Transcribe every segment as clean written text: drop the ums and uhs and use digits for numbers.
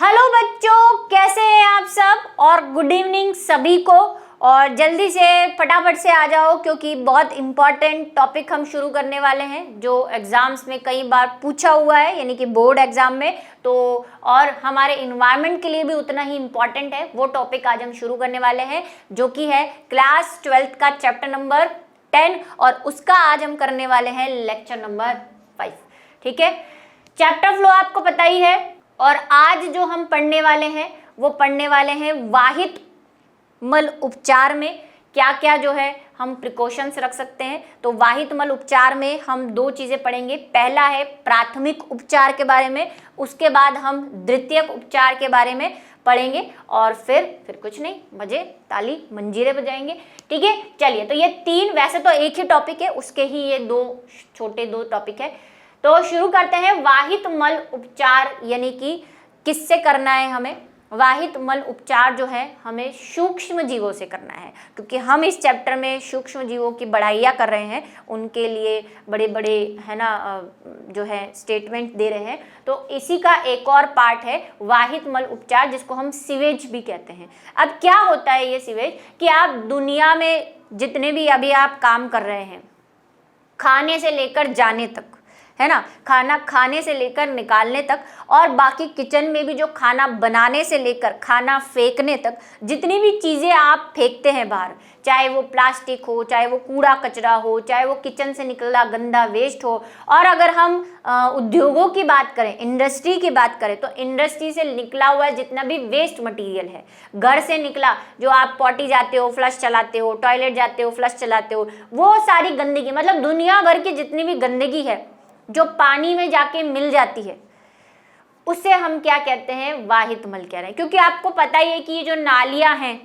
Hello बच्चों, कैसे हैं आप सब। और गुड इवनिंग सभी को। और जल्दी से फटाफट से आ जाओ क्योंकि बहुत इम्पॉर्टेंट टॉपिक हम शुरू करने वाले हैं जो एग्जाम्स में कई बार पूछा हुआ है, यानी कि बोर्ड एग्जाम में। तो और हमारे इन्वायरमेंट के लिए भी उतना ही इम्पॉर्टेंट है वो टॉपिक आज हम शुरू करने वाले हैं, जो कि है क्लास 12th का चैप्टर नंबर 10 और उसका आज हम करने वाले हैं लेक्चर नंबर 5। ठीक है, चैप्टर फ्लो आपको पता ही है। और आज जो हम पढ़ने वाले हैं वो पढ़ने वाले हैं वाहित मल उपचार में क्या क्या जो है हम प्रिकॉशंस रख सकते हैं। तो वाहित मल उपचार में हम दो चीज़ें पढ़ेंगे। पहला है प्राथमिक उपचार के बारे में, उसके बाद हम द्वितीयक उपचार के बारे में पढ़ेंगे और फिर कुछ नहीं, मजे ताली मंजीरे बजाएंगे। ठीक है, चलिए। तो ये तीन, वैसे तो एक ही टॉपिक है, उसके ही ये दो टॉपिक है। तो शुरू करते हैं। वाहित मल उपचार यानी कि किससे करना है हमें। वाहित मल उपचार जो है हमें सूक्ष्म जीवों से करना है, क्योंकि हम इस चैप्टर में सूक्ष्म जीवों की बढ़ाइयाँ कर रहे हैं, उनके लिए बड़े बड़े है ना जो है स्टेटमेंट दे रहे हैं। तो इसी का एक और पार्ट है वाहित मल उपचार, जिसको हम सीवेज भी कहते हैं। अब क्या होता है ये सीवेज, कि आप दुनिया में जितने भी अभी आप काम कर रहे हैं, खाने से लेकर जाने तक, है ना, खाना खाने से लेकर निकालने तक, और बाकी किचन में भी जो खाना बनाने से लेकर खाना फेंकने तक, जितनी भी चीज़ें आप फेंकते हैं बाहर, चाहे वो प्लास्टिक हो, चाहे वो कूड़ा कचरा हो, चाहे वो किचन से निकला गंदा वेस्ट हो। और अगर हम उद्योगों की बात करें, इंडस्ट्री की बात करें, तो इंडस्ट्री से निकला हुआ जितना भी वेस्ट मटेरियल है, घर से निकला, जो आप पॉटी जाते हो फ्लश चलाते हो, टॉयलेट जाते हो फ्लश चलाते हो, वो सारी गंदगी, मतलब दुनिया भर की जितनी भी गंदगी है जो पानी में जाके मिल जाती है, उसे हम क्या कहते हैं, वाहित मल कह रहे हैं। क्योंकि आपको पता ही है कि ये जो नालियां हैं,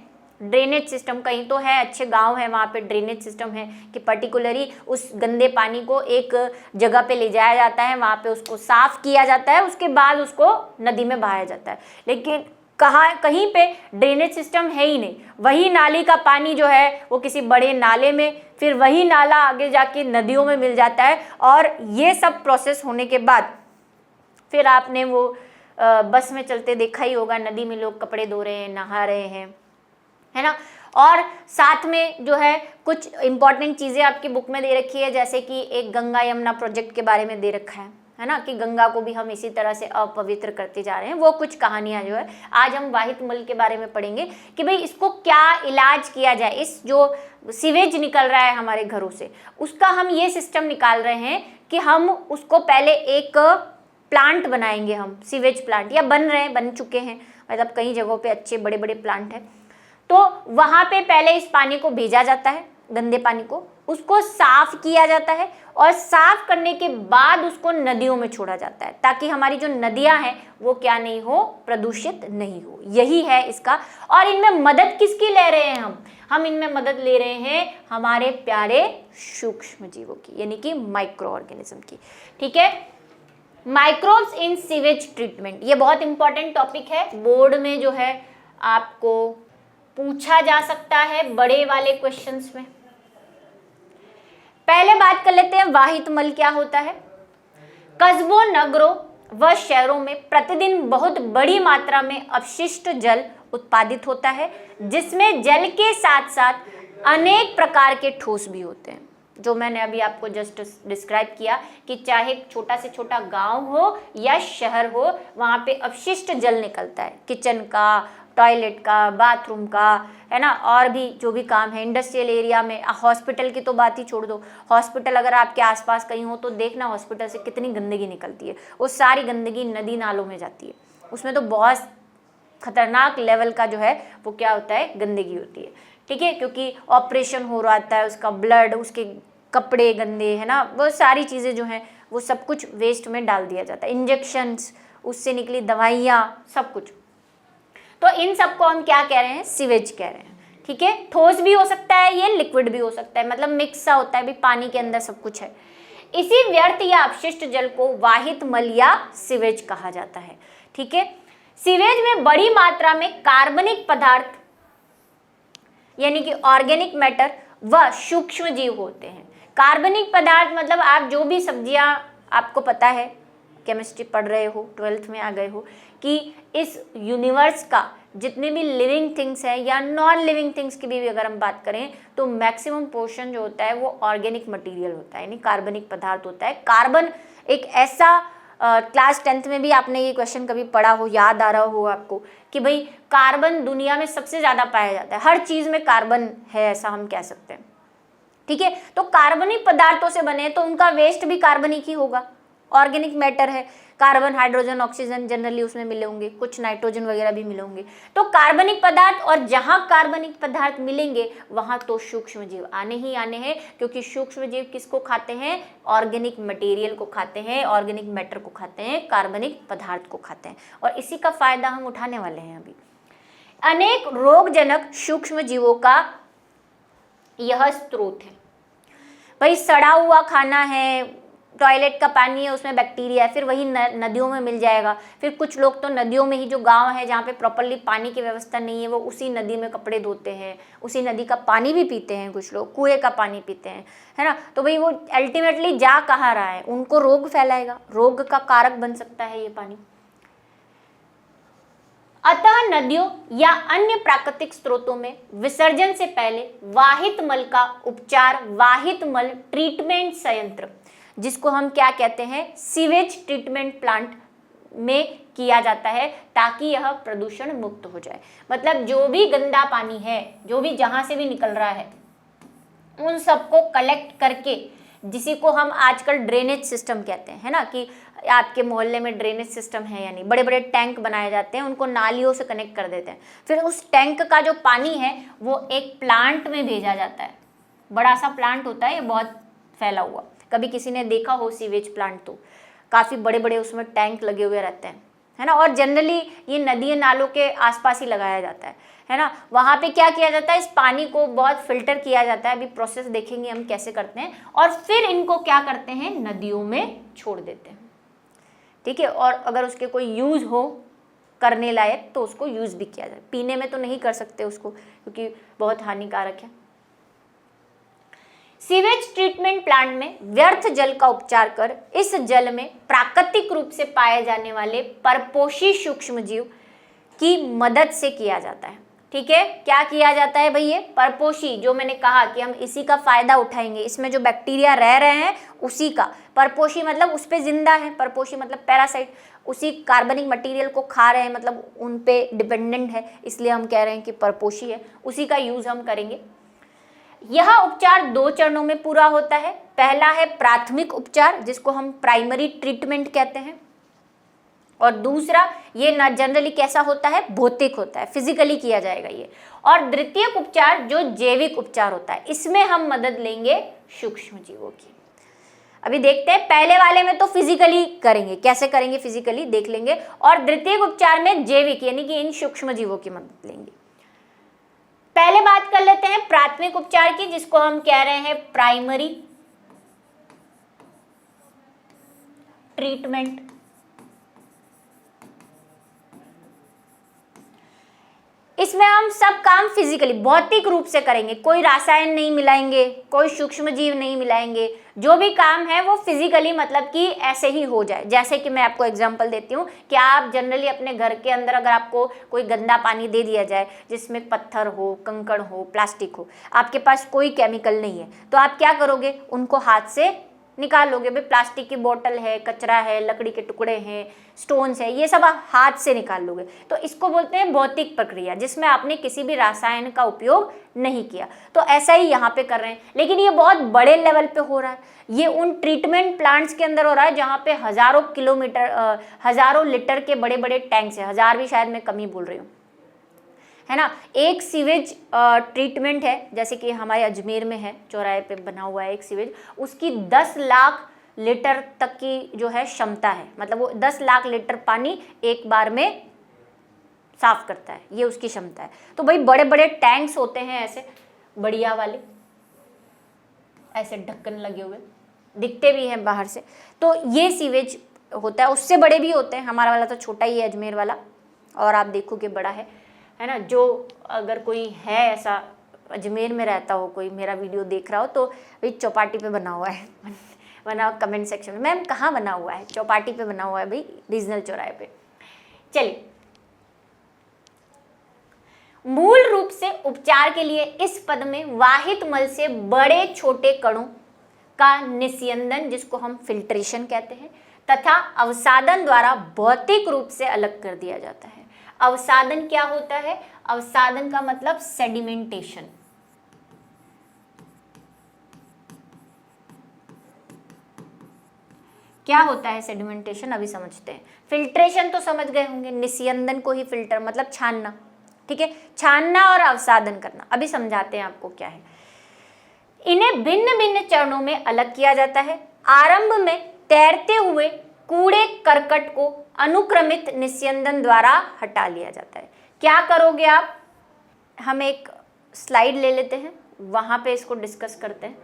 ड्रेनेज सिस्टम, कहीं तो है अच्छे गांव है वहाँ पे ड्रेनेज सिस्टम है कि पर्टिकुलरली उस गंदे पानी को एक जगह पे ले जाया जाता है, वहाँ पे उसको साफ किया जाता है, उसके बाद उसको नदी में बहाया जाता है। लेकिन कहीं पे ड्रेनेज सिस्टम है ही नहीं, वही नाली का पानी जो है वो किसी बड़े नाले में, फिर वही नाला आगे जाके नदियों में मिल जाता है। और ये सब प्रोसेस होने के बाद फिर आपने वो बस में चलते देखा ही होगा, नदी में लोग कपड़े धो रहे हैं, नहा रहे हैं, है ना। और साथ में जो है कुछ इंपॉर्टेंट चीज़ें आपकी बुक में दे रखी है, जैसे कि एक गंगा यमुना प्रोजेक्ट के बारे में दे रखा है ना, कि गंगा को भी हम इसी तरह से अपवित्र करते जा रहे हैं। वो कुछ कहानियां जो है आज हम वाहित मल के बारे में पढ़ेंगे कि भाई इसको क्या इलाज किया जाए। इस जो सीवेज निकल रहा है हमारे घरों से, उसका हम ये सिस्टम निकाल रहे हैं कि हम उसको पहले एक प्लांट बनाएंगे, हम सीवेज प्लांट, या बन रहे हैं, बन चुके हैं, मतलब कई जगहों पे अच्छे बड़े बड़े प्लांट हैं। तो वहाँ पे पहले इस पानी को भेजा जाता है, गंदे पानी को, उसको साफ किया जाता है और साफ करने के बाद उसको नदियों में छोड़ा जाता है, ताकि हमारी जो नदियां हैं वो क्या नहीं हो, प्रदूषित नहीं हो। यही है इसका। और इनमें मदद किसकी ले रहे हैं हम इनमें मदद ले रहे हैं हमारे प्यारे सूक्ष्म जीवों की, यानी कि माइक्रो ऑर्गेनिज्म की। ठीक है, माइक्रोब्स इन सीवेज ट्रीटमेंट, ये बहुत इंपॉर्टेंट टॉपिक है, बोर्ड में जो है आपको पूछा जा सकता है बड़े वाले क्वेश्चंस में। पहले बात कर लेते हैं वाहित मल क्या होता है। कस्बों, नगरों व शहरों में प्रतिदिन बहुत बड़ी मात्रा में अपशिष्ट जल उत्पादित होता है, जिसमें जल के साथ साथ अनेक प्रकार के ठोस भी होते हैं, जो मैंने अभी आपको जस्ट डिस्क्राइब किया कि चाहे छोटा से छोटा गांव हो या शहर हो, वहाँ पे अपशिष्ट जल निकलता है, किचन का, टॉयलेट का, बाथरूम का, है ना, और भी जो भी काम है इंडस्ट्रियल एरिया में। हॉस्पिटल की तो बात ही छोड़ दो, हॉस्पिटल अगर आपके आसपास कहीं हो तो देखना हॉस्पिटल से कितनी गंदगी निकलती है, वो सारी गंदगी नदी नालों में जाती है, उसमें तो बहुत खतरनाक लेवल का जो है वो क्या होता है, गंदगी होती है। ठीक है, क्योंकि ऑपरेशन हो रहा है, उसका ब्लड, उसके कपड़े गंदे, है ना, वो सारी चीज़ें जो हैं वो सब कुछ वेस्ट में डाल दिया जाता है, इंजेक्शंस, उससे निकली दवाइयाँ, सब कुछ। तो इन सबको हम क्या कह रहे हैं, सीवेज कह रहे हैं। ठीक है, ठोस भी हो सकता है, ये लिक्विड भी हो सकता है, मतलब मिक्स सा होता है, भी पानी के अंदर सब कुछ है। इसी व्यर्थ या अपशिष्ट जल को वाहित मल या सीवेज कहा जाता है। ठीक है, सीवेज में बड़ी मात्रा में कार्बनिक पदार्थ यानी कि ऑर्गेनिक मैटर व सूक्ष्म जीव होते हैं। कार्बनिक पदार्थ मतलब आप जो भी सब्जियां, आपको पता है केमिस्ट्री पढ़ रहे हो, 12th में आ गए हो, कि इस यूनिवर्स का जितने भी लिविंग थिंग्स हैं या नॉन लिविंग थिंग्स की भी अगर हम बात करें तो मैक्सिमम पोर्शन जो होता है वो ऑर्गेनिक मटेरियल होता है, यानी कार्बनिक पदार्थ होता है। कार्बन एक ऐसा क्लास 10th में भी आपने ये क्वेश्चन कभी पढ़ा हो, याद आ रहा हो आपको, कि भाई कार्बन दुनिया में सबसे ज़्यादा पाया जाता है, हर चीज़ में कार्बन है, ऐसा हम कह सकते हैं। ठीक है, तो कार्बनिक पदार्थों से बने तो उनका वेस्ट भी कार्बनिक ही होगा, ऑर्गेनिक मैटर है। कार्बन, हाइड्रोजन, ऑक्सीजन जनरली उसमें मिले होंगे, कुछ नाइट्रोजन वगैरह भी मिले होंगे। तो कार्बनिक पदार्थ, और जहां कार्बनिक पदार्थ मिलेंगे वहां तो सूक्ष्म जीव आने ही आने हैं, क्योंकि सूक्ष्म जीव किसको खाते हैं? ऑर्गेनिक मटेरियल को खाते हैं, ऑर्गेनिक मैटर को खाते हैं, कार्बनिक पदार्थ को खाते हैं, और इसी का फायदा हम उठाने वाले हैं अभी। अनेक रोगजनक सूक्ष्म जीवों का यह स्रोत है। भाई सड़ा हुआ खाना है, टॉयलेट का पानी है, उसमें बैक्टीरिया है, फिर वही नदियों में मिल जाएगा। फिर कुछ लोग तो नदियों में ही, जो गांव है जहाँ पे प्रॉपरली पानी की व्यवस्था नहीं है, वो उसी नदी में कपड़े धोते हैं, उसी नदी का पानी भी पीते हैं, कुछ लोग कुएं का पानी पीते हैं, है ना। तो भाई वो अल्टीमेटली जा कहाँ रहा है? उनको रोग फैलाएगा, रोग का कारक बन सकता है ये पानी। अतः नदियों या अन्य प्राकृतिक स्रोतों में विसर्जन से पहले वाहित मल का उपचार वाहित मल ट्रीटमेंट संयंत्र, जिसको हम क्या कहते हैं? सीवेज ट्रीटमेंट प्लांट में किया जाता है, ताकि यह प्रदूषण मुक्त हो जाए। मतलब जो भी गंदा पानी है, जो भी जहां से भी निकल रहा है, उन सबको कलेक्ट करके, जिसी को हम आजकल ड्रेनेज सिस्टम कहते हैं, है ना, कि आपके मोहल्ले में ड्रेनेज सिस्टम है, यानी बड़े बड़े टैंक बनाए जाते हैं, उनको नालियों से कनेक्ट कर देते हैं। फिर उस टैंक का जो पानी है वो एक प्लांट में भेजा जाता है। बड़ा सा प्लांट होता है, ये बहुत फैला हुआ, कभी किसी ने देखा हो सीवेज प्लांट, तो काफ़ी बड़े बड़े उसमें टैंक लगे हुए रहते हैं, है ना। और जनरली ये नदी नालों के आसपास ही लगाया जाता है ना। वहाँ पे क्या किया जाता है? इस पानी को बहुत फिल्टर किया जाता है, अभी प्रोसेस देखेंगे हम कैसे करते हैं, और फिर इनको क्या करते हैं? नदियों में छोड़ देते हैं। ठीक है, और अगर उसके कोई यूज़ हो करने लायक तो उसको यूज़ भी किया जाए। पीने में तो नहीं कर सकते उसको, क्योंकि बहुत हानिकारक है। सीवेज ट्रीटमेंट प्लांट में व्यर्थ जल का उपचार कर इस जल में प्राकृतिक रूप से पाए जाने वाले परपोषी सूक्ष्म जीव की मदद से किया जाता है। ठीक है, क्या किया जाता है भाई? ये परपोषी, जो मैंने कहा कि हम इसी का फायदा उठाएंगे, इसमें जो बैक्टीरिया रह रहे हैं उसी का। परपोषी मतलब उस पे जिंदा है, परपोषी मतलब पैरासाइट, उसी कार्बनिक मटेरियल को खा रहे हैं, मतलब उन पे डिपेंडेंट है, इसलिए हम कह रहे हैं कि परपोषी है, उसी का यूज हम करेंगे। यह उपचार 2 चरणों में पूरा होता है। पहला है प्राथमिक उपचार, जिसको हम प्राइमरी ट्रीटमेंट कहते हैं, और दूसरा ये न जनरली कैसा होता है? भौतिक होता है, फिजिकली किया जाएगा ये। और द्वितीयक उपचार जो जैविक उपचार होता है, इसमें हम मदद लेंगे सूक्ष्म जीवों की। अभी देखते हैं, पहले वाले में तो फिजिकली करेंगे, कैसे करेंगे फिजिकली देख लेंगे, और द्वितीयक उपचार में जैविक यानी कि इन सूक्ष्म जीवों की मदद लेंगे। पहले बात कर लेते हैं प्राथमिक उपचार की, जिसको हम कह रहे हैं प्राइमरी ट्रीटमेंट। इसमें हम सब काम फिजिकली भौतिक रूप से करेंगे, कोई रासायन नहीं मिलाएंगे, कोई सूक्ष्म जीव नहीं मिलाएंगे, जो भी काम है वो फिजिकली, मतलब कि ऐसे ही हो जाए। जैसे कि मैं आपको एग्जांपल देती हूँ कि आप जनरली अपने घर के अंदर अगर आपको कोई गंदा पानी दे दिया जाए, जिसमें पत्थर हो, कंकड़ हो, प्लास्टिक हो, आपके पास कोई केमिकल नहीं है, तो आप क्या करोगे? उनको हाथ से निकाल लोगे। भाई प्लास्टिक की बोतल है, कचरा है, लकड़ी के टुकड़े हैं, स्टोन्स है, ये सब आप हाथ से निकाल लोगे। तो इसको बोलते हैं भौतिक प्रक्रिया, जिसमें आपने किसी भी रासायन का उपयोग नहीं किया। तो ऐसा ही यहाँ पे कर रहे हैं, लेकिन ये बहुत बड़े लेवल पे हो रहा है। ये उन ट्रीटमेंट प्लांट्स के अंदर हो रहा है जहाँ पे हजारों लीटर के बड़े बड़े टैंक्स है, 1000 भी शायद मैं कम ही बोल रही हूँ, है ना। एक सीवेज ट्रीटमेंट है, जैसे कि हमारे अजमेर में है, चौराहे पे बना हुआ है एक सीवेज, उसकी 10 लाख लीटर तक की जो है क्षमता है, मतलब वो 10 लाख लीटर पानी एक बार में साफ करता है, ये उसकी क्षमता है। तो भाई बड़े बड़े टैंक्स होते हैं ऐसे बढ़िया वाले, ऐसे ढक्कन लगे हुए, दिखते भी हैं बाहर से, तो ये सीवेज होता है। उससे बड़े भी होते हैं, हमारा वाला तो छोटा ही है अजमेर वाला, और आप देखोगे बड़ा है ना। जो अगर कोई है ऐसा अजमेर में रहता हो, कोई मेरा वीडियो देख रहा हो, तो भाई चौपाटी पे बना हुआ है वरना कमेंट सेक्शन में मैम कहाँ बना हुआ है, चौपाटी पे बना हुआ है भाई, रीजनल चौराहे पे। चलिए, मूल रूप से उपचार के लिए इस पद में वाहित मल से बड़े छोटे कणों का निस्यंदन, जिसको हम फिल्ट्रेशन कहते हैं, तथा अवसादन द्वारा भौतिक रूप से अलग कर दिया जाता है। अवसादन क्या होता है? अवसादन का मतलब सेडिमेंटेशन। क्या होता है सेडिमेंटेशन, अभी समझते हैं। फिल्ट्रेशन तो समझ गए होंगे, निस्यंदन को ही फिल्टर मतलब छानना, ठीक है, छानना और अवसादन करना। अभी समझाते हैं आपको क्या है। इन्हें भिन्न भिन्न चरणों में अलग किया जाता है। आरंभ में तैरते हुए कूड़े करकट को अनुक्रमित निस्यंदन द्वारा हटा लिया जाता है। क्या करोगे आप? हम एक स्लाइड ले लेते हैं, वहां पे इसको डिस्कस करते हैं।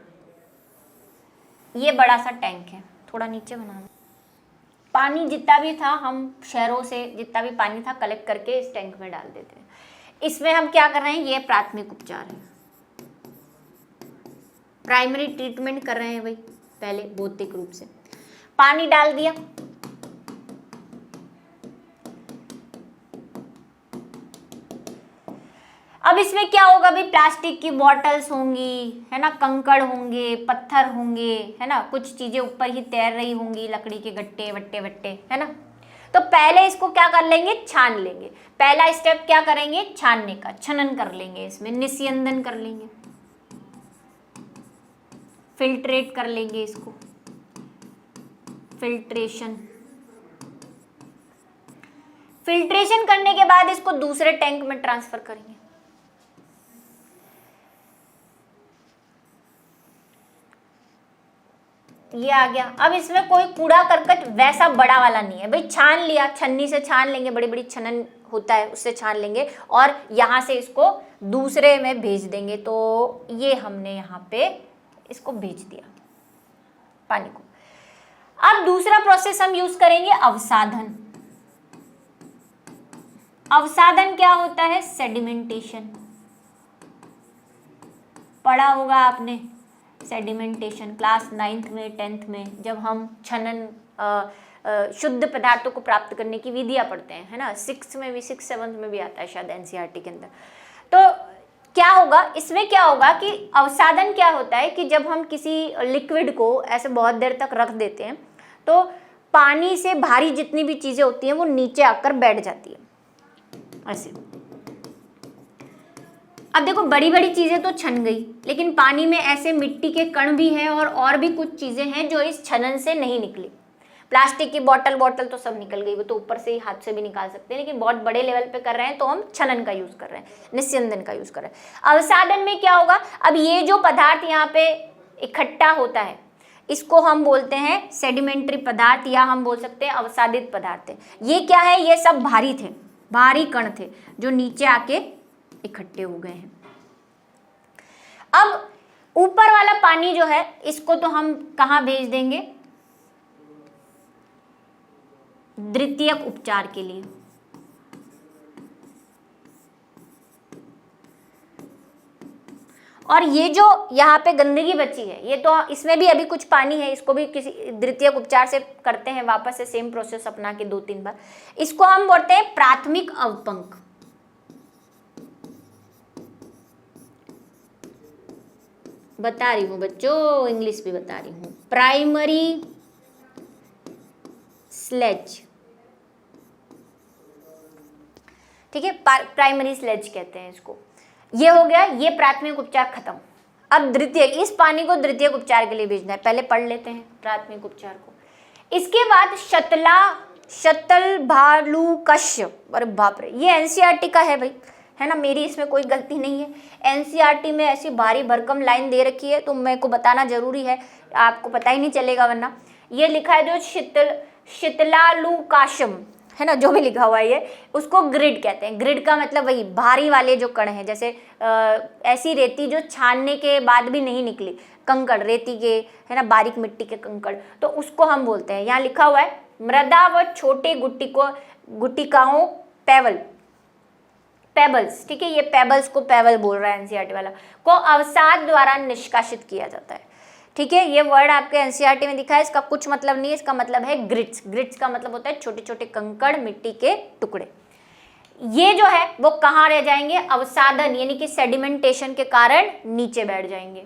ये बड़ा सा टैंक है, थोड़ा नीचे बना दो। पानी जितना भी था हम शहरों से जितना भी पानी था कलेक्ट करके इस टैंक में डाल देते हैं। इसमें हम क्या कर रहे हैं? ये प्राथमिक उपचार है, प्राइमरी ट्रीटमेंट कर रहे हैं भाई। पहले भौतिक रूप से पानी डाल दिया, अब इसमें क्या होगा भाई? प्लास्टिक की बॉटल्स होंगी, है ना, कंकड़ होंगे, पत्थर होंगे, है ना, कुछ चीजें ऊपर ही तैर रही होंगी, लकड़ी के गट्टे वट्टे वट्टे, है ना। तो पहले इसको क्या कर लेंगे? छान लेंगे। पहला स्टेप क्या करेंगे? छानने का, छनन कर लेंगे, इसमें निस्यंदन कर लेंगे, फिल्ट्रेट कर लेंगे इसको, फिल्ट्रेशन। फिल्ट्रेशन करने के बाद इसको दूसरे टैंक में ट्रांसफर करेंगे। ये आ गया। अब इसमें कोई कूड़ा करकट वैसा बड़ा वाला नहीं है भाई, छान लिया, छन्नी से छान लेंगे, बड़ी बड़ी छनन होता है उससे छान लेंगे और यहाँ से इसको दूसरे में भेज देंगे। तो ये हमने यहाँ पे इसको भेज दिया पानी को। अब दूसरा प्रोसेस हम यूज करेंगे अवसाधन। अवसाधन क्या होता है? सेडिमेंटेशन। पढ़ा होगा आपने सेडिमेंटेशन क्लास 9th में 10th में, जब हम छनन शुद्ध पदार्थों को प्राप्त करने की विधियां पढ़ते हैं, है ना। 6th में भी, 6th 7th में भी आता है शायद एनसीईआरटी के अंदर। तो क्या होगा इसमें? क्या होगा कि अवसाधन क्या होता है कि जब हम किसी लिक्विड को ऐसे बहुत देर तक रख देते हैं तो पानी से भारी जितनी भी चीजें होती हैं वो नीचे आकर बैठ जाती है ऐसे। अब देखो बड़ी बड़ी चीजें तो छन गई, लेकिन पानी में ऐसे मिट्टी के कण भी हैं और भी कुछ चीजें हैं जो इस छनन से नहीं निकली। प्लास्टिक की बॉटल तो सब निकल गई, वो तो ऊपर से ही हाथ से भी निकाल सकते हैं, लेकिन बहुत बड़े लेवल पे कर रहे हैं तो हम छनन का यूज कर रहे हैं, निस्यंदन का यूज कर रहे हैं। अवसाधन में क्या होगा? अब ये जो पदार्थ यहाँ पे इकट्ठा होता है इसको हम बोलते हैं सेडिमेंट्री पदार्थ, या हम बोल सकते हैं अवसादित पदार्थ है। ये क्या है? ये सब भारी थे, भारी कण थे जो नीचे आके इकट्ठे हो गए हैं। अब ऊपर वाला पानी जो है इसको तो हम कहाँ भेज देंगे? द्वितीयक उपचार के लिए। और ये जो यहाँ पे गंदगी बची है, ये तो इसमें भी अभी कुछ पानी है, इसको भी किसी द्वितीयक उपचार से करते हैं, वापस से सेम प्रोसेस अपना के 2-3 बार। इसको हम बोलते हैं प्राथमिक अवपंक। बता रही हूं बच्चों, इंग्लिश भी बता रही हूं। प्राइमरी स्लेज, ठीक है, प्राइमरी स्लेज कहते हैं इसको। ये हो गया, ये प्राथमिक उपचार खत्म। अब द्वितीय, इस पानी को द्वितीयक उपचार के लिए भेजना है। पहले पढ़ लेते हैं प्राथमिक उपचार को। इसके बाद शतल भालू कश्य, अरे बाप रे, ये एनसीईआरटी का है भाई, है ना, मेरी इसमें कोई गलती नहीं है। एनसीईआरटी में ऐसी भारी भरकम लाइन दे रखी है तो मेरे को बताना जरूरी है, आपको पता ही नहीं चलेगा वरना। ये लिखा है जो शीतलालुकाशम, है ना, जो भी लिखा हुआ है ये, उसको ग्रिड कहते हैं। ग्रिड का मतलब वही भारी वाले जो कण हैं, जैसे ऐसी रेती जो छानने के बाद भी नहीं निकली, कंकड़ रेती के, है ना, बारीक मिट्टी के कंकड़, तो उसको हम बोलते हैं। यहाँ लिखा हुआ है मृदा व छोटे गुटिकाओं पेबल्स, ठीक है, ये पेबल्स को पेबल बोल रहा है एनसीईआरटी वाला, को अवसाद द्वारा निष्कासित किया जाता है। ठीक है, ये वर्ड आपके एनसीईआरटी में दिखा है, इसका कुछ मतलब नहीं है, इसका मतलब है ग्रिट्स। ग्रिट्स का मतलब होता है छोटे छोटे कंकड़, मिट्टी के टुकड़े। ये जो है वो कहाँ रह जाएंगे, अवसादन यानी कि सेडिमेंटेशन के कारण नीचे बैठ जाएंगे।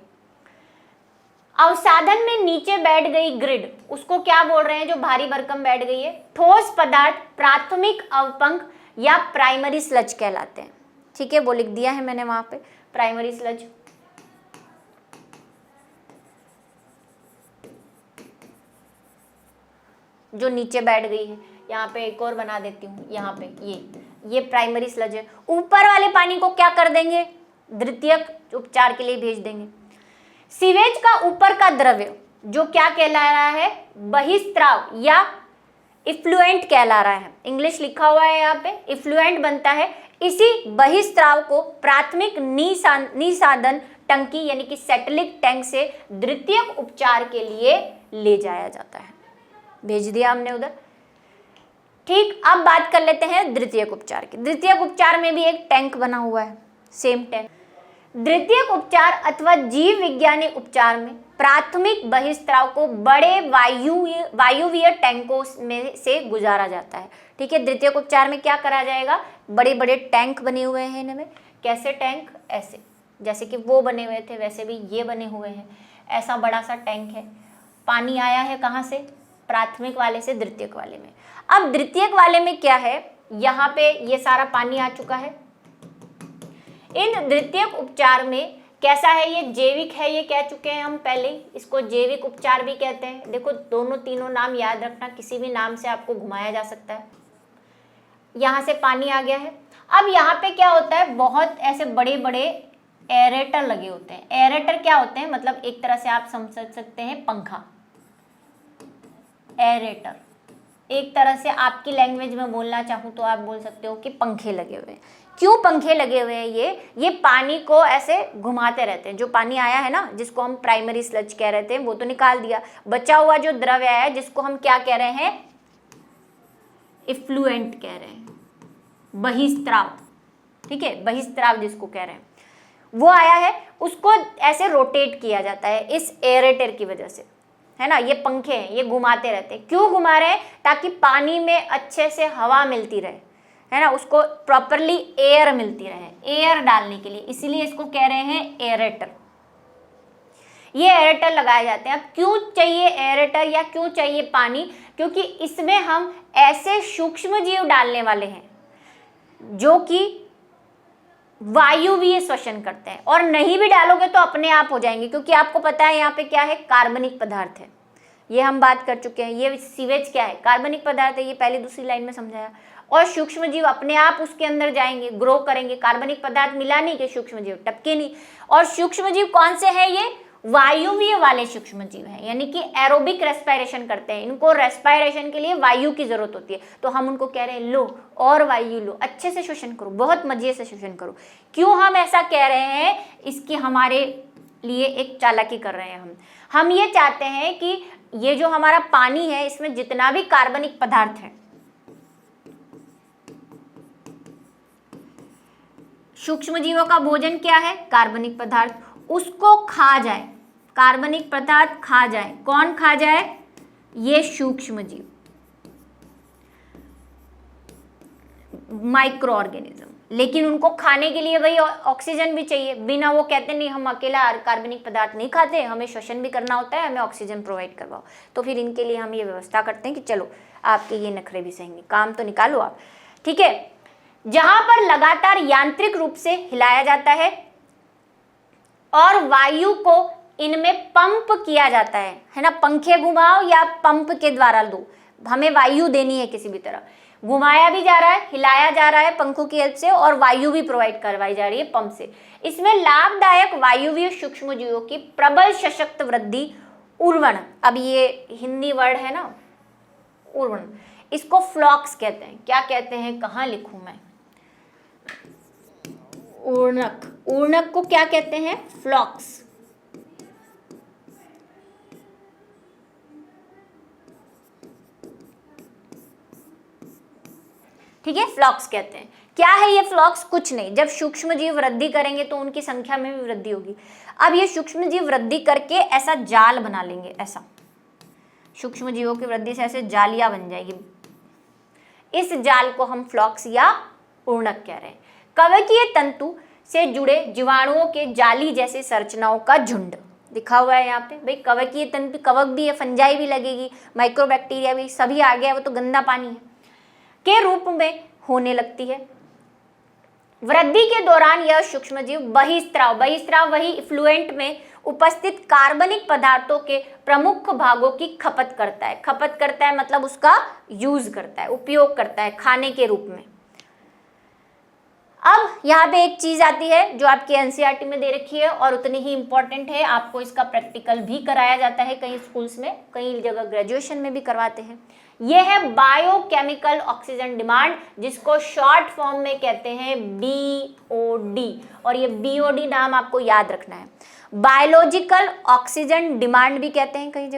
अवसादन में नीचे बैठ गई ग्रिड, उसको क्या बोल रहे हैं, जो भारी भरकम बैठ गई है, ठोस पदार्थ प्राथमिक अवपंक या प्राइमरी स्लज कहलाते हैं। ठीक है, वो लिख दिया है मैंने वहां पे, प्राइमरी स्लज। जो नीचे बैठ गई है, यहाँ पे एक और बना देती हूँ, यहाँ पे ये प्राइमरी स्लज है। ऊपर वाले पानी को क्या कर देंगे, द्वितीयक उपचार के लिए भेज देंगे। सीवेज का ऊपर का द्रव्य जो क्या कहला रहा है, बहिस्त्राव या इफ्लुएंट कहला रहा है, इंग्लिश लिखा हुआ है यहाँ पे, इफ्लुएंट बनता है। इसी बहिस्त्राव को प्राथमिक निसादन टंकी यानी कि सेटलिक टैंक से द्वितीयक उपचार के लिए ले जाया जाता है। भेज दिया हमने उधर। ठीक, अब बात कर लेते हैं द्वितीयक उपचार की। द्वितीयक उपचार में भी एक टैंक बना हुआ है, सेम टैंक। द्वितीयक उपचार अथवा जीव विज्ञानी उपचार में प्राथमिक बहिस्त्राव को बड़े वायुवीय टैंकों में से गुजारा जाता है। ठीक है, द्वितीयक उपचार में क्या करा जाएगा, बड़े बड़े टैंक बने हुए हैं इनमें। कैसे टैंक, ऐसे जैसे कि वो बने हुए थे वैसे भी ये बने हुए हैं। ऐसा बड़ा सा टैंक है, पानी आया है कहाँ से, प्राथमिक वाले से द्वितीयक वाले में। अब द्वितीयक वाले में क्या है, यहाँ पे ये सारा पानी आ चुका है। इन द्वितीयक उपचार में कैसा है, ये जैविक है, ये कह चुके हैं हम पहले, इसको जैविक उपचार भी कहते हैं। देखो दोनों तीनों नाम याद रखना, किसी भी नाम से आपको घुमाया जा सकता है। यहाँ से पानी आ गया है। अब यहाँ पे क्या होता है, बहुत ऐसे बड़े बड़े एरेटर लगे होते हैं। एरेटर क्या होते हैं, मतलब एक तरह से आप समझ सकते हैं पंखा। एरेटर एक तरह से आपकी लैंग्वेज में बोलना चाहूँ तो आप बोल सकते हो कि पंखे लगे हुए हैं। क्यों पंखे लगे हुए हैं, ये पानी को ऐसे घुमाते रहते हैं। जो पानी आया है ना, जिसको हम प्राइमरी स्लज कह रहे थे, वो तो निकाल दिया। बचा हुआ जो द्रव्य है, जिसको हम क्या कह रहे हैं, इफ्लुएंट कह रहे हैं, बहिस्त्राव। ठीक है, बहिस्त्राव जिसको कह रहे हैं, वो आया है, उसको ऐसे रोटेट किया जाता है इस एरेटर की वजह से, है ना। ये पंखे हैं, ये घुमाते रहते हैं। क्यों घुमा रहे हैं, ताकि पानी में अच्छे से हवा मिलती रहे, है ना, उसको प्रॉपरली एयर मिलती रहे, एयर डालने के लिए, इसीलिए इसको कह रहे हैं एरेटर। ये एरेटर लगाए जाते हैं। अब क्यों चाहिए एरेटर या क्यों चाहिए पानी, क्योंकि इसमें हम ऐसे सूक्ष्म जीव डालने वाले हैं जो कि वायुवीय श्वसन करते हैं, और नहीं भी डालोगे तो अपने आप हो जाएंगे, क्योंकि आपको पता है यहाँ पे क्या है, कार्बनिक पदार्थ है। ये हम बात कर चुके हैं। ये सीवेज क्या है, कार्बनिक पदार्थ है, ये पहले दूसरी लाइन में समझाया। और सूक्ष्म जीव अपने आप उसके अंदर जाएंगे, ग्रो करेंगे। कार्बनिक पदार्थ मिला नहीं कि सूक्ष्म जीव टपके नहीं। और सूक्ष्म जीव कौन से हैं, ये वायुवीय वाले सूक्ष्म जीव हैं, यानी कि एरोबिक रेस्पिरेशन करते हैं। इनको रेस्पिरेशन के लिए वायु की जरूरत होती है, तो हम उनको कह रहे हैं लो और वायु लो, अच्छे से श्वसन करो, बहुत मजे से श्वसन करो। क्यों हम ऐसा कह रहे हैं, इसकी हमारे लिए एक चालाकी कर रहे हैं हम ये चाहते हैं कि ये जो हमारा पानी है, इसमें जितना भी कार्बनिक पदार्थ है, सूक्ष्म जीवों का भोजन क्या है, कार्बनिक पदार्थ, उसको खा जाए, कार्बनिक पदार्थ खा जाए। कौन खा जाए, ये सूक्ष्म जीव, माइक्रो ऑर्गेनिज्म। लेकिन उनको खाने के लिए वही ऑक्सीजन भी चाहिए। बिना वो कहते नहीं हम अकेला कार्बनिक पदार्थ नहीं खाते, हमें श्वसन भी करना होता है, हमें ऑक्सीजन प्रोवाइड करवाओ। तो फिर इनके लिए हम ये व्यवस्था करते हैं कि चलो आपके ये नखरे भी सहेंगे, काम तो निकालो आप। ठीक है, जहां पर लगातार यांत्रिक रूप से हिलाया जाता है और वायु को इनमें पंप किया जाता है ना। पंखे घुमाओ या पंप के द्वारा दो, हमें वायु देनी है किसी भी तरह। घुमाया भी जा रहा है, हिलाया जा रहा है पंखों की हेल्प से, और वायु भी प्रोवाइड करवाई जा रही है पंप से। इसमें लाभदायक वायुवीय सूक्ष्म जीवों की प्रबल सशक्त वृद्धि, उर्वण, अब ये हिंदी वर्ड है ना, उर्वण, इसको फ्लॉक्स कहते हैं। क्या कहते हैं, कहाँ लिखूं मैं, उर्णक, उर्णक को क्या कहते हैं, फ्लॉक्स। ठीक है, फ्लॉक्स कहते हैं। क्या है ये फ्लॉक्स? कुछ नहीं, जब सूक्ष्म जीव वृद्धि करेंगे तो उनकी संख्या में भी वृद्धि होगी। अब ये सूक्ष्म जीव वृद्धि करके ऐसा जाल बना लेंगे, ऐसा सूक्ष्म जीवों की वृद्धि से ऐसे जालियां बन जाएगी। इस जाल को हम फ्लॉक्स या पूर्णक कह रहे हैं। कवकीय तंतु से जुड़े जीवाणुओं के जाली जैसे संरचनाओं का झुंड दिखा हुआ है यहाँ पे। भाई कवकीय तंतु, कवक भी है, फंजाई भी लगेगी, माइक्रोबैक्टीरिया भी, सभी आ गया, वो तो गंदा पानी है, के रूप में होने लगती है। वृद्धि के दौरान यह सूक्ष्मजीव बहिस्त्राव वही इफ्लुएंट में उपस्थित कार्बनिक पदार्थों के प्रमुख भागों की खपत करता है। खपत करता है मतलब उसका यूज करता है, उपयोग करता है खाने के रूप में। अब यहाँ पे एक चीज आती है जो आपकी एनसीईआरटी में दे रखी है और उतनी ही इंपॉर्टेंट है, आपको इसका प्रैक्टिकल भी कराया जाता है कई स्कूल्स में, कई जगह ग्रेजुएशन में भी करवाते हैं। यह है बायोकेमिकल ऑक्सीजन डिमांड, जिसको शॉर्ट फॉर्म में कहते हैं बीओडी, और ये बीओडी नाम आपको याद रखना है। बायोलॉजिकल ऑक्सीजन डिमांड भी कहते हैं कई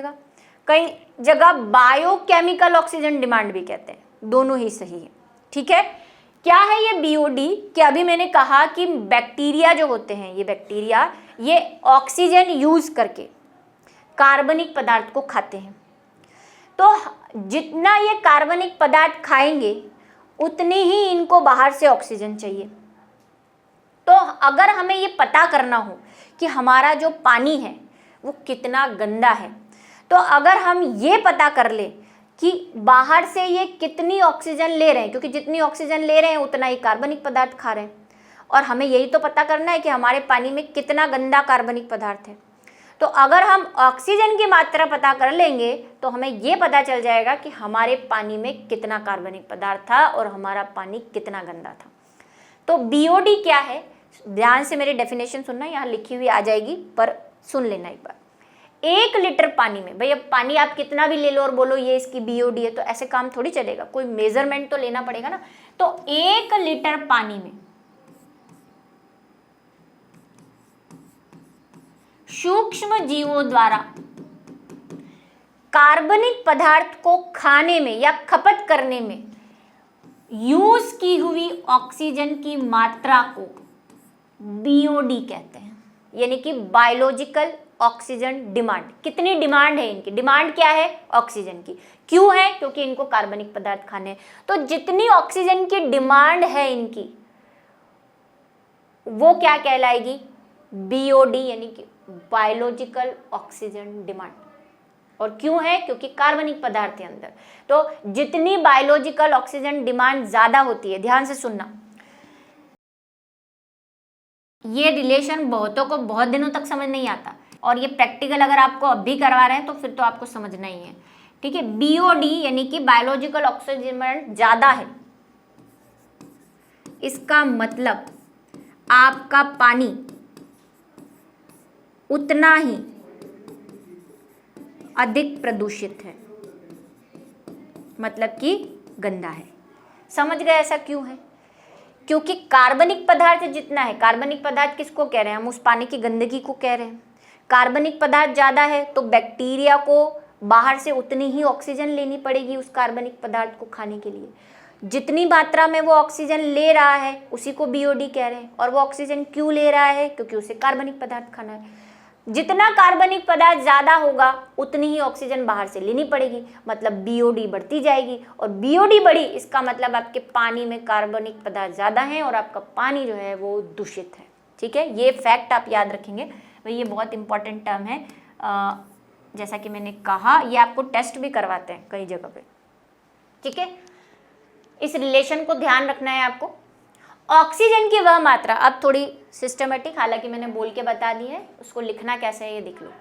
जगह बायोकेमिकल ऑक्सीजन डिमांड भी कहते हैं, दोनों ही सही है। ठीक है, क्या है ये बीओडी? कि अभी मैंने कहा कि बैक्टीरिया जो होते हैं, ये बैक्टीरिया ये ऑक्सीजन यूज करके कार्बनिक पदार्थ को खाते हैं। तो जितना ये कार्बनिक पदार्थ खाएंगे उतनी ही इनको बाहर से ऑक्सीजन चाहिए। तो अगर हमें ये पता करना हो कि हमारा जो पानी है वो कितना गंदा है, तो अगर हम ये पता कर ले कि बाहर से ये कितनी ऑक्सीजन ले रहे हैं, क्योंकि जितनी ऑक्सीजन ले रहे हैं उतना ही कार्बनिक पदार्थ खा रहे हैं, और हमें यही तो पता करना है कि हमारे पानी में कितना गंदा कार्बनिक पदार्थ है। तो अगर हम ऑक्सीजन की मात्रा पता कर लेंगे तो हमें ये पता चल जाएगा कि हमारे पानी में कितना कार्बनिक पदार्थ था और हमारा पानी कितना गंदा था। तो बीओडी क्या है, ध्यान से मेरी डेफिनेशन सुनना, यहाँ लिखी हुई आ जाएगी पर सुन लेना एक बार। 1 लीटर पानी में, भाई अब पानी आप कितना भी ले लो और बोलो ये इसकी बीओडी है, तो ऐसे काम थोड़ी चलेगा, कोई मेजरमेंट तो लेना पड़ेगा ना। तो 1 लीटर पानी में सूक्ष्म जीवों द्वारा कार्बनिक पदार्थ को खाने में या खपत करने में यूज की हुई ऑक्सीजन की मात्रा को बीओडी कहते हैं, यानी कि बायोलॉजिकल ऑक्सीजन डिमांड। कितनी डिमांड है इनकी? डिमांड क्या है? ऑक्सीजन की। क्यों है? क्योंकि इनको कार्बनिक पदार्थ खाने हैं। तो जितनी ऑक्सीजन की डिमांड है इनकी, वो क्या कहलाएगी? बीओडी, यानी कि बायोलॉजिकल ऑक्सीजन डिमांड। और क्यों है? क्योंकि कार्बनिक पदार्थ है अंदर। तो जितनी बायोलॉजिकल ऑक्सीजन डिमांड ज्यादा होती है, ध्यान से सुनना, ये रिलेशन बहुतों को बहुत दिनों तक समझ नहीं आता, और ये प्रैक्टिकल अगर आपको अब भी करवा रहे हैं तो फिर तो आपको समझना ही है। ठीक है, बीओडी यानी कि बायोलॉजिकल ऑक्सीजन डिमांड ज्यादा है, इसका मतलब आपका पानी उतना ही अधिक प्रदूषित है, मतलब कि गंदा है। समझ गए ऐसा क्यों है? क्योंकि कार्बनिक पदार्थ जितना है, कार्बनिक पदार्थ किसको कह रहे हैं हम? उस पानी की गंदगी को कह रहे हैं। कार्बनिक पदार्थ ज़्यादा है तो बैक्टीरिया को बाहर से उतनी ही ऑक्सीजन लेनी पड़ेगी उस कार्बनिक पदार्थ को खाने के लिए। जितनी मात्रा में वो ऑक्सीजन ले रहा है उसी को बीओडी कह रहे हैं। और वो ऑक्सीजन क्यों ले रहा है? क्योंकि उसे कार्बनिक पदार्थ खाना है। जितना कार्बनिक पदार्थ ज़्यादा होगा उतनी ही ऑक्सीजन बाहर से लेनी पड़ेगी, मतलब बीओडी बढ़ती जाएगी। और बीओडी बढ़ी, इसका मतलब आपके पानी में कार्बनिक पदार्थ ज़्यादा हैं और आपका पानी जो है वो दूषित है। ठीक है, ये फैक्ट आप याद रखेंगे भाई, ये बहुत इंपॉर्टेंट टर्म है। जैसा कि मैंने कहा, ये आपको टेस्ट भी करवाते हैं कई जगह पे। ठीक है, इस रिलेशन को ध्यान रखना है आपको। ऑक्सीजन की वह मात्रा, अब थोड़ी सिस्टमेटिक, हालांकि मैंने बोल के बता दी है, उसको लिखना कैसे है ये देख लो।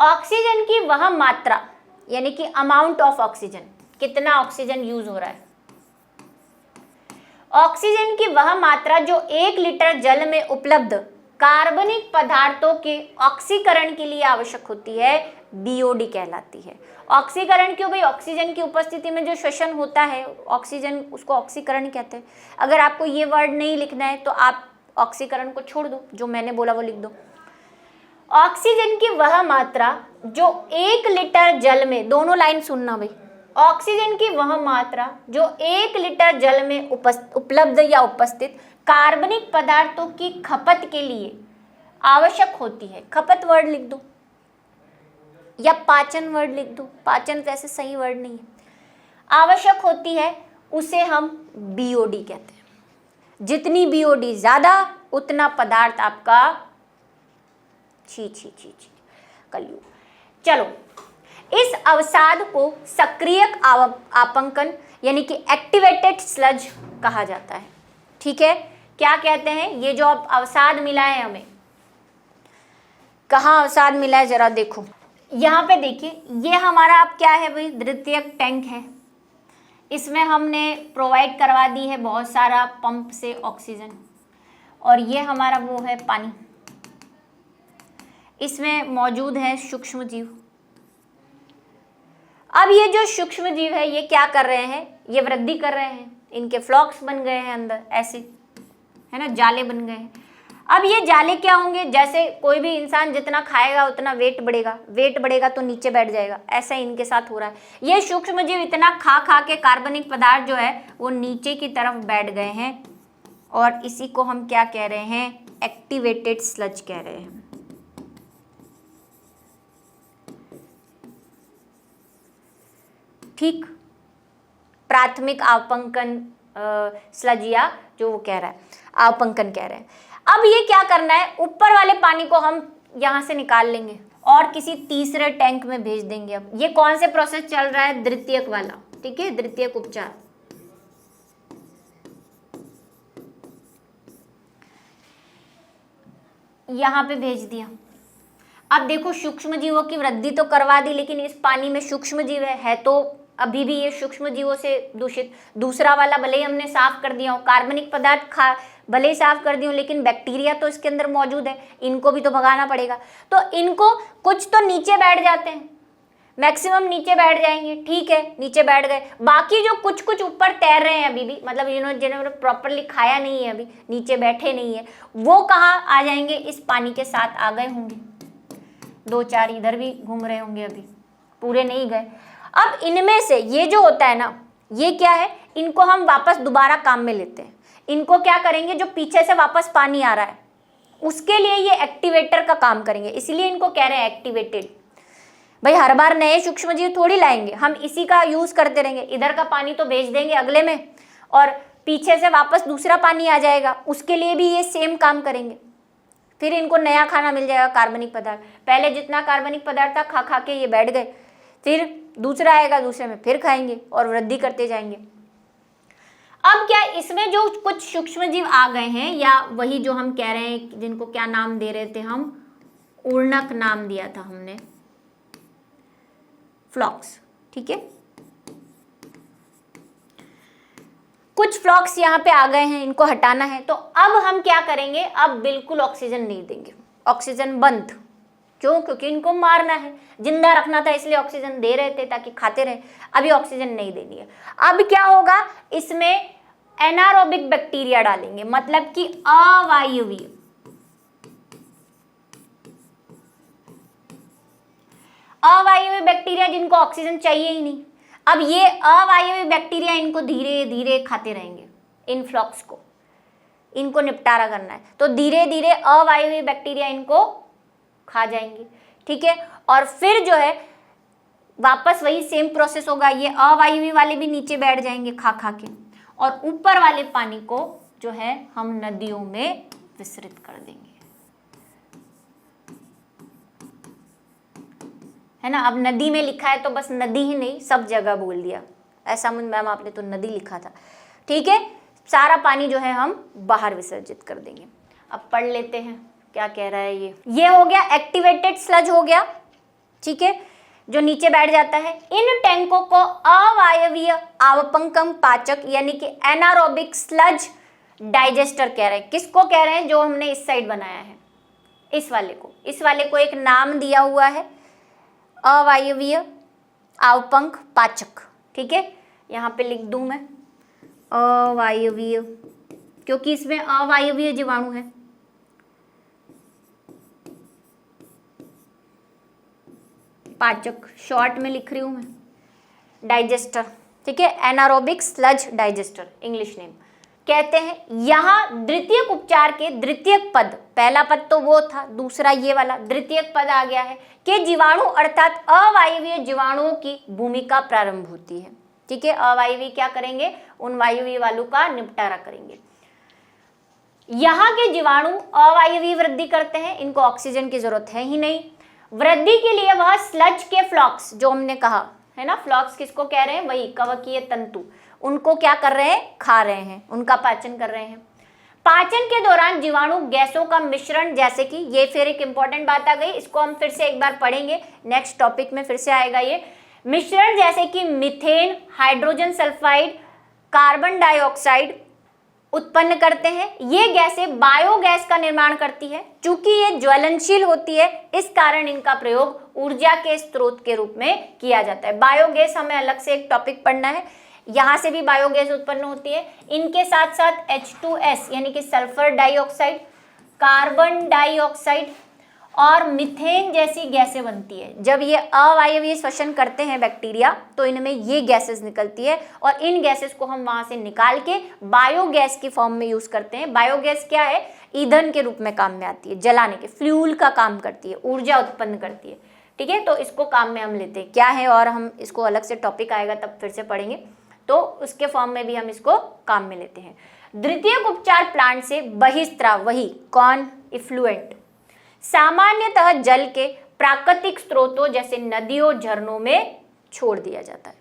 ऑक्सीजन की वह मात्रा यानी कि अमाउंट ऑफ ऑक्सीजन, कितना ऑक्सीजन यूज हो रहा है। ऑक्सीजन की वह मात्रा जो 1 लीटर जल में उपलब्ध कार्बनिक पदार्थों के ऑक्सीकरण के लिए आवश्यक होती है, बीओडी कहलाती है। ऑक्सीकरण क्यों भाई? ऑक्सीजन की उपस्थिति में जो श्वसन होता है ऑक्सीजन, उसको ऑक्सीकरण कहते हैं। अगर आपको ये वर्ड नहीं लिखना है तो आप ऑक्सीकरण को छोड़ दो, जो मैंने बोला वो लिख दो। ऑक्सीजन की वह मात्रा जो 1 लीटर जल में, दोनों लाइन सुनना भाई, ऑक्सीजन की वह मात्रा जो 1 लीटर जल में उपलब्ध या उपस्थित कार्बनिक पदार्थों की खपत के लिए आवश्यक होती है। खपत वर्ड लिख दो या पाचन वर्ड लिख दो, पाचन वैसे सही वर्ड नहीं है, आवश्यक होती है, उसे हम बीओडी कहते हैं। जितनी बीओडी ज्यादा उतना पदार्थ आपका छी कलयुग। चलो, इस अवसाद को सक्रियक आपंकन यानी कि एक्टिवेटेड स्लज कहा जाता है। ठीक है, क्या कहते हैं, ये जो अब अवसाद मिला है हमें, कहाँ अवसाद मिला है जरा देखो, यहाँ पे देखिए, ये हमारा अब क्या है भाई, द्वितीयक टैंक है। इसमें हमने प्रोवाइड करवा दी है बहुत सारा पंप से ऑक्सीजन, और ये हमारा वो है पानी। इसमें मौजूद है सूक्ष्म जीव। अब ये जो सूक्ष्म जीव है ये क्या कर रहे हैं, ये वृद्धि कर रहे हैं, इनके फ्लॉक्स बन गए हैं अंदर, ऐसे है ना, जाले बन गए हैं। अब ये जाले क्या होंगे, जैसे कोई भी इंसान जितना खाएगा उतना वेट बढ़ेगा, वेट बढ़ेगा तो नीचे बैठ जाएगा, ऐसा इनके साथ हो रहा है। ये सूक्ष्म जीव इतना खा खा के कार्बनिक पदार्थ जो है वो नीचे की तरफ बैठ गए हैं, और इसी को हम क्या कह रहे हैं, एक्टिवेटेड स्लज कह रहे हैं। ठीक, प्राथमिक आवपंकन स्लज, या जो वो कह रहा है आवपंकन कह रहे हैं। अब ये क्या करना है, ऊपर वाले पानी को हम यहाँ से निकाल लेंगे और किसी तीसरे टैंक में भेज देंगे। अब ये कौन से प्रोसेस चल रहा है, द्वितीयक वाला, ठीक है, द्वितीयक उपचार। यहाँ पे भेज दिया। अब देखो, सूक्ष्म जीवों की वृद्धि तो करवा दी, लेकिन इस पानी में सूक्ष्म जीव है तो अभी भी ये सूक्ष्म जीवों से दूषित। दूसरा वाला भले ही हमने साफ कर दिया हो, कार्बनिक पदार्थ भले ही साफ कर दिया हो, लेकिन बैक्टीरिया तो इसके अंदर मौजूद है, इनको भी तो भगाना पड़ेगा। तो इनको कुछ तो नीचे बैठ जाते हैं, मैक्सिमम नीचे बैठ जाएंगे, ठीक है, नीचे बैठ गए। बाकी जो कुछ कुछ ऊपर तैर रहे हैं अभी भी, मतलब जिन्होंने प्रॉपरली खाया नहीं है, अभी नीचे बैठे नहीं है, वो कहाँ आ जाएंगे, इस पानी के साथ आ गए होंगे। 2-4 इधर भी घूम रहे होंगे, अभी पूरे नहीं गए। अब इनमें से ये जो होता है ना, ये क्या है, इनको हम वापस दोबारा काम में लेते हैं। इनको क्या करेंगे, जो पीछे से वापस पानी आ रहा है उसके लिए ये एक्टिवेटर का काम करेंगे, इसलिए इनको कह रहे हैं एक्टिवेटेड। भाई हर बार नए सूक्ष्म जीव थोड़ी लाएंगे, हम इसी का यूज करते रहेंगे। इधर का पानी तो भेज देंगे अगले में, और पीछे से वापस दूसरा पानी आ जाएगा, उसके लिए भी ये सेम काम करेंगे। फिर इनको नया खाना मिल जाएगा, कार्बनिक पदार्थ। पहले जितना कार्बनिक पदार्थ था खा खा के ये बैठ गए, फिर दूसरा आएगा, दूसरे में फिर खाएंगे और वृद्धि करते जाएंगे। अब क्या, इसमें जो कुछ सूक्ष्म जीव आ गए हैं, या वही जो हम कह रहे हैं, जिनको क्या नाम दे रहे थे हम, उर्णक नाम दिया था हमने, फ्लॉक्स, ठीक है। कुछ फ्लॉक्स यहाँ पे आ गए हैं, इनको हटाना है। तो अब हम क्या करेंगे, अब बिल्कुल ऑक्सीजन नहीं देंगे, ऑक्सीजन बंद। क्यों, क्योंकि इनको मारना है, जिंदा रखना था, इसलिए ऑक्सीजन दे रहे थे ताकि खाते रहे। अभी ऑक्सीजन नहीं देनी है। अब क्या होगा, इसमें एनारोबिक बैक्टीरिया डालेंगे, मतलब कि अवायवीय। अवायवीय बैक्टीरिया जिनको ऑक्सीजन चाहिए ही नहीं। अब ये अवायवीय बैक्टीरिया इनको धीरे धीरे खाते रहेंगे, इन फ्लॉक्स को, इनको निपटारा करना है। तो धीरे धीरे अवायवीय बैक्टीरिया इनको खा जाएंगे, ठीक है। और फिर जो है वापस वही सेम प्रोसेस होगा, ये अवायवीय वाले भी नीचे बैठ जाएंगे खा खा के, और ऊपर वाले पानी को जो है हम नदियों में विसर्जित कर देंगे, है ना। अब नदी में लिखा है तो बस नदी ही नहीं, सब जगह बोल दिया, ऐसा मैम आपने तो नदी लिखा था, ठीक है। सारा पानी जो है हम बाहर विसर्जित कर देंगे। अब पढ़ लेते हैं क्या कह रहा है ये हो गया एक्टिवेटेड स्लज हो गया, ठीक है, जो नीचे बैठ जाता है। इन टैंकों को अवायवीय आवपंकन पाचक यानी कि एनारोबिक स्लज डाइजेस्टर कह रहे हैं। किसको कह रहे हैं, जो हमने इस साइड बनाया है, इस वाले को एक नाम दिया हुआ है, अवायवीय आवपंक पाचक, ठीक है। यहाँ पे लिख दूं मैं अवायवीय, क्योंकि इसमें अवायवीय जीवाणु है। पाचक शॉर्ट में लिख रही हूं मैं, डाइजेस्टर, ठीक है, anaerobic sludge digester English name कहते हैं। यहाँ द्वितीयक उपचार के द्वितीयक पद, पहला पद तो वो था, दूसरा ये वाला द्वितीयक पद आ गया है कि जीवाणु अर्थात अवायवीय जीवाणुओं की भूमिका प्रारंभ होती है, ठीक है। अवायवीय क्या करेंगे, उन वायवीय वालों का निपटारा करेंगे। यहाँ के जीवाणु अवायवीय वृद्धि करते हैं, इनको ऑक्सीजन की जरूरत है ही नहीं। वृद्धि के लिए वह स्लज के फ्लॉक्स, जो हमने कहा है ना, फ्लॉक्स किसको कह रहे हैं, वही कवकीय तंतु, उनको क्या कर रहे हैं, खा रहे हैं, उनका पाचन कर रहे हैं। पाचन के दौरान जीवाणु गैसों का मिश्रण, जैसे कि ये फिर एक इंपॉर्टेंट बात आ गई, इसको हम फिर से एक बार पढ़ेंगे, नेक्स्ट टॉपिक में फिर से आएगा ये मिश्रण, जैसे कि methane, hydrogen sulphide, carbon dioxide उत्पन्न करते हैं। ये गैसें बायोगैस का निर्माण करती है। चूंकि ये ज्वलनशील होती है, इस कारण इनका प्रयोग ऊर्जा के स्रोत के रूप में किया जाता है। बायोगैस हमें अलग से एक टॉपिक पढ़ना है, यहाँ से भी बायोगैस उत्पन्न होती है। इनके साथ साथ H2S यानी कि सल्फर डाइऑक्साइड, कार्बन डाइऑक्साइड और मीथेन जैसी गैसें बनती है। जब ये अवायवीय श्वसन करते हैं बैक्टीरिया, तो इनमें ये गैसेस निकलती है और इन गैसेस को हम वहां से निकाल के बायोगैस की फॉर्म में यूज करते हैं। बायोगैस क्या है, ईंधन के रूप में काम में आती है, जलाने के, फ्यूल का काम करती है, ऊर्जा उत्पन्न करती है, ठीक है। तो इसको काम में हम लेते हैं, क्या है, और हम इसको अलग से टॉपिक आएगा तब फिर से पढ़ेंगे, तो उसके फॉर्म में भी हम इसको काम में लेते हैं। द्वितीयक उपचार प्लांट से बहिस्त्राव, वही कौन, इफ्लुएंट, सामान्यतः जल के प्राकृतिक स्रोतों जैसे नदियों, झरनों में छोड़ दिया जाता है,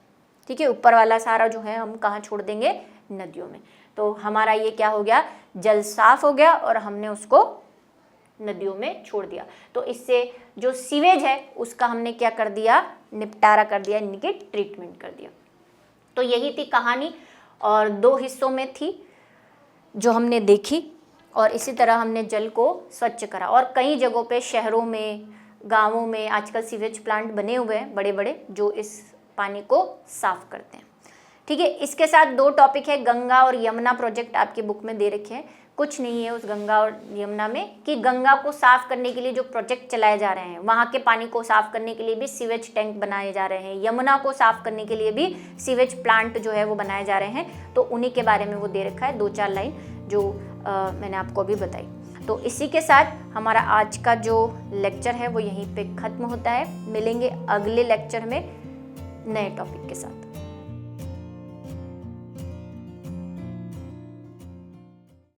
ठीक है। ऊपर वाला सारा जो है हम कहाँ छोड़ देंगे, नदियों में। तो हमारा ये क्या हो गया, जल साफ हो गया और हमने उसको नदियों में छोड़ दिया। तो इससे जो सीवेज है उसका हमने क्या कर दिया, निपटारा कर दिया, इनकी ट्रीटमेंट कर दिया। तो यही थी कहानी, और 2 हिस्सों में थी जो हमने देखी, और इसी तरह हमने जल को स्वच्छ करा। और कई जगहों पे, शहरों में, गांवों में आजकल सीवेज प्लांट बने हुए हैं बड़े बड़े, जो इस पानी को साफ करते हैं, ठीक है। इसके साथ 2 टॉपिक है, गंगा और यमुना प्रोजेक्ट आपकी बुक में दे रखे हैं। कुछ नहीं है उस गंगा और यमुना में, कि गंगा को साफ करने के लिए जो प्रोजेक्ट चलाए जा रहे हैं, वहाँ के पानी को साफ करने के लिए भी सीवेज टैंक बनाए जा रहे हैं, यमुना को साफ करने के लिए भी सीवेज प्लांट जो है वो बनाए जा रहे हैं। तो उन्हीं के बारे में वो दे रखा है, 2-4 लाइन जो मैंने आपको अभी बताई। तो इसी के साथ हमारा आज का जो लेक्चर है वो यहीं पे ख़त्म होता है। मिलेंगे अगले लेक्चर में नए टॉपिक के साथ।